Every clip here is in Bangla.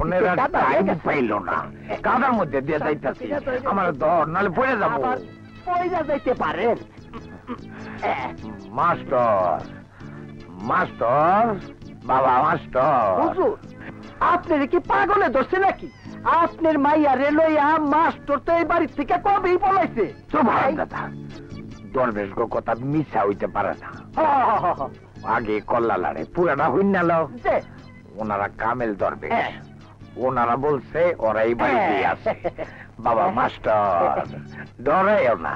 আপনারা টাইম পাইলো না, কাদার মধ্যে দিয়ে যাইতেছি, আমার ধর নাহলে পড়ে যাবো। পয়সা যাইতে পারেন মাস্টার, মাস্টার, বাবা মাস্টার। হুজুর আপনার কি পাগলে ধরছে নাকি? আপনার মাইয়া রে লইয়া মাস্টার তো এই বাড়ির থেকে কবেই পলাইছে। দাদা দরবেশ গো কথা মিশা হইতে পারে না। আগে কল্লা লাড়ে পুরাটা হইন ওনারা কামেল দরবেশ, ওনারা বলছে ওরাই বাড়িতে আছে। বাবা মাস্টার ডরাইও না,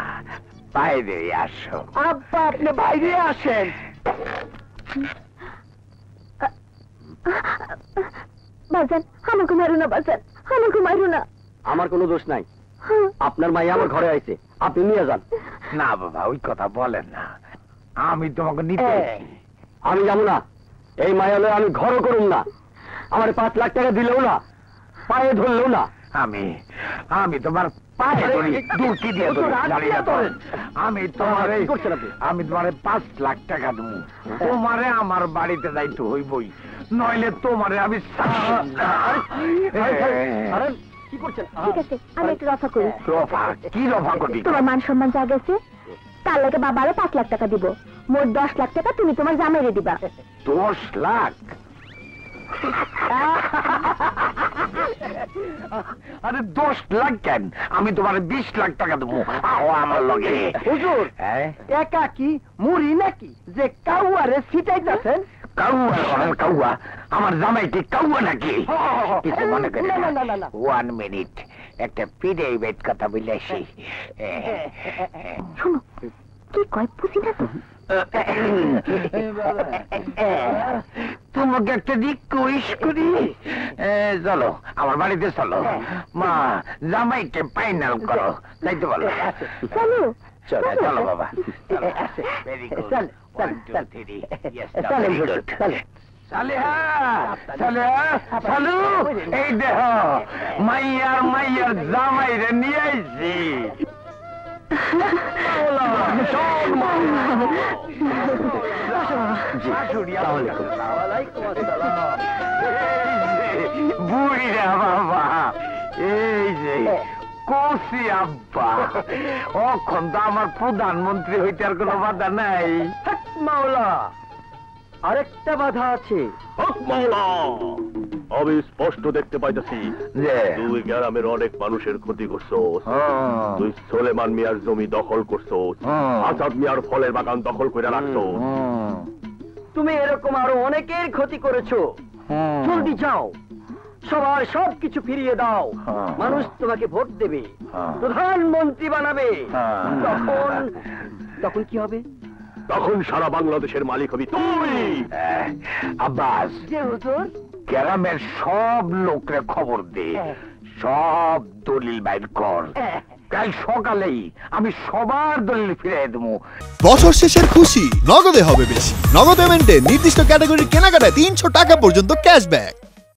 বাইরে আসো। আব্বা আপনি বাইরে আসেন। বাজান আমাকে মারো না, বাজান আমাকে মারো না। আমার কোনো দোষ নাই, আপনার মাইয়া আমার ঘরে আইছে, আপনি নিয়ে যান। না বাবা ওই কথা বলেন না, আমি তোমাকে নিতে আমি যাবো না, এই মায়া লয়ে আমি ঘরও করুন না। আমার 5 লাখ টাকা দিলেও না, পায়ে ধরলেও না। আমি তোমার পায়ে ধরি, দুর্কি দিয়ে ধরি, জানিয়ে ধরেন। আমি তোমার 5 লাখ টাকা দেবো, তোমারে আমার বাড়িতে যাইতে হইবই, নইলে তোমারে আমি কি করছেন? ঠিক আছে আমি একটু রফা করি। রফা কি রফা করি? তোমার মান সম্মান যা গেছে তার লাগে বাবারও 5 লাখ টাকা দিব, মোট 10 লাখ টাকা তুমি তোমার জামাইরে দিবা। 10 লাখ? আরে 10 লাখ কেন, আমি তোমার 20 লাখ টাকা দেবো, আমার লগে। হুজুর একা কি মুড়ি নাকি যে কাউয়ারে ছিটাইতেছেন? কাউয়া? আমার জামাই কি কাউয়া নাকি? কিছু মনে করেন না, 1 মিনিট একটা প্রাইভেট কথা বলে আসি। শোনো কি কয় বুঝি না তো। তোমাকে একটা রিকোয়েস্ট করি, চলো আমার বাড়িতে চলো, মা জামাইকে ফাইনাল করো, তাই তো বলো। চলো চলো চলো বাবা, very good, 1 2 3, yes very good. এই দেহ মাইয়ার জামাইরে নিয়ে আইছি। বুড়িরা বাবা, এই যে কষি আব্বা, অখন তো আমার প্রধানমন্ত্রী হইতে আর কোনো বাধা নাই। মাওলা আরেকটা বাধা আছে। আমি স্পষ্ট দেখতে পাইতেছি যে তুই গ্রামের অনেক মানুষের ক্ষতি করছস, তুই সোলেমান মিয়ার জমি দখল করছস, আসাদ মিয়ার ফলের বাগান দখল করে রাখছস। তুমি এরকম আরো অনেকের ক্ষতি করেছো। জলদি যাও, সবার সবকিছু ফিরিয়ে দাও, মানুষ তোমাকে ভোট দেবে, প্রধানমন্ত্রী বানাবে। তখন কি হবে? তখন সারা বাংলাদেশের মালিক হবি তুই। আব্বাস, যে হুজুর গ্রামের সব লোকরে খবর দে, সব দলিল বাইর কর, কাল সকালেই আমি সবার দলিল ফিরিয়ে দেবো। বছর শেষের খুশি নগদে হবে বেশি। নগদ পেমেন্টে নির্দিষ্ট ক্যাটাগরির কেনাকাটায় 300 টাকা পর্যন্ত ক্যাশব্যাক।